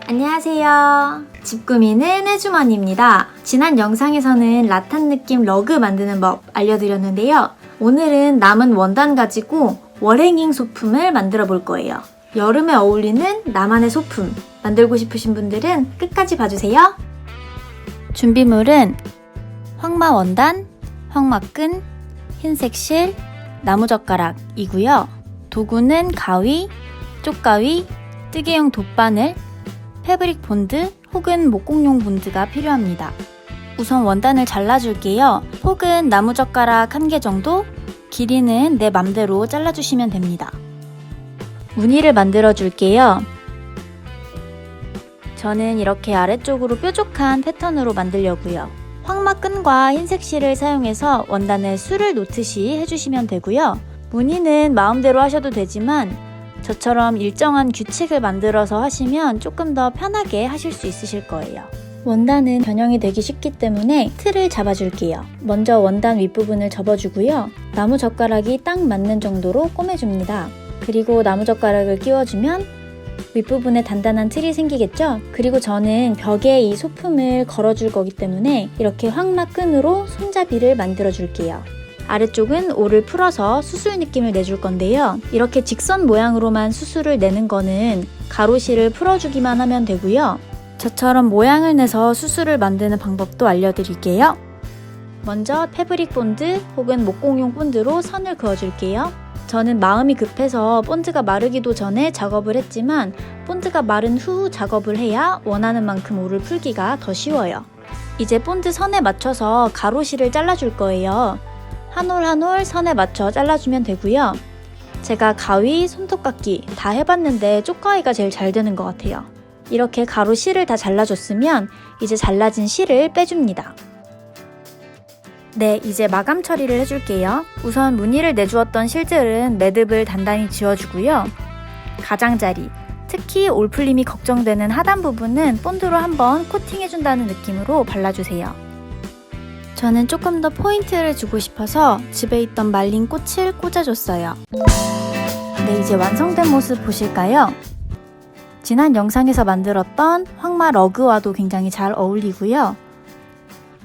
안녕하세요. 집 꾸미는 해주머니입니다. 지난 영상에서는 라탄 느낌 러그 만드는 법 알려드렸는데요. 오늘은 남은 원단 가지고 월행잉 소품을 만들어 볼 거예요. 여름에 어울리는 나만의 소품 만들고 싶으신 분들은 끝까지 봐주세요. 준비물은 황마 원단, 황마끈, 흰색 실, 나무젓가락이고요. 도구는 가위, 쪽가위, 뜨개용 돗바늘, 패브릭 본드 혹은 목공용 본드가 필요합니다. 우선 원단을 잘라줄게요. 폭은 나무젓가락 1개 정도, 길이는 내 맘대로 잘라주시면 됩니다. 무늬를 만들어 줄게요. 저는 이렇게 아래쪽으로 뾰족한 패턴으로 만들려고요. 황마끈과 흰색 실을 사용해서 원단에 술을 놓듯이 해주시면 되고요. 무늬는 마음대로 하셔도 되지만 저처럼 일정한 규칙을 만들어서 하시면 조금 더 편하게 하실 수 있으실 거예요. 원단은 변형이 되기 쉽기 때문에 틀을 잡아줄게요. 먼저 원단 윗부분을 접어주고요. 나무젓가락이 딱 맞는 정도로 꼬매줍니다. 그리고 나무젓가락을 끼워주면 윗부분에 단단한 틀이 생기겠죠? 그리고 저는 벽에 이 소품을 걸어줄 거기 때문에 이렇게 황마끈으로 손잡이를 만들어 줄게요. 아래쪽은 올을 풀어서 수술 느낌을 내줄 건데요. 이렇게 직선 모양으로만 수술을 내는 거는 가로실을 풀어주기만 하면 되고요. 저처럼 모양을 내서 수술을 만드는 방법도 알려드릴게요. 먼저 패브릭 본드 혹은 목공용 본드로 선을 그어줄게요. 저는 마음이 급해서 본드가 마르기도 전에 작업을 했지만 본드가 마른 후 작업을 해야 원하는 만큼 올을 풀기가 더 쉬워요. 이제 본드 선에 맞춰서 가로실을 잘라줄 거예요. 한 올 한 올 선에 맞춰 잘라주면 되고요. 제가 가위, 손톱깎이 다 해봤는데 쪽가위가 제일 잘 되는 것 같아요. 이렇게 가로 실을 다 잘라줬으면 이제 잘라진 실을 빼줍니다. 네, 이제 마감 처리를 해줄게요. 우선 무늬를 내주었던 실들은 매듭을 단단히 지워주고요. 가장자리, 특히 올풀림이 걱정되는 하단 부분은 본드로 한번 코팅해준다는 느낌으로 발라주세요. 저는 조금 더 포인트를 주고 싶어서 집에 있던 말린 꽃을 꽂아줬어요. 네, 이제 완성된 모습 보실까요? 지난 영상에서 만들었던 황마 러그와도 굉장히 잘 어울리고요.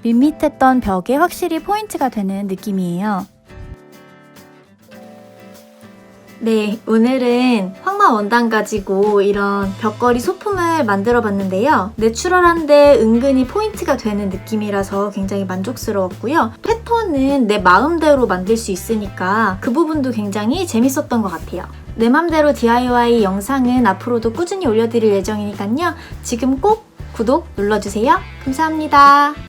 밋밋했던 벽에 확실히 포인트가 되는 느낌이에요. 네, 오늘은 황마 원단 가지고 이런 벽걸이 소품을 만들어 봤는데요. 내추럴한데 은근히 포인트가 되는 느낌이라서 굉장히 만족스러웠고요. 패턴은 내 마음대로 만들 수 있으니까 그 부분도 굉장히 재밌었던 것 같아요. 내 맘대로 DIY 영상은 앞으로도 꾸준히 올려드릴 예정이니까요. 지금 꼭 구독 눌러주세요. 감사합니다.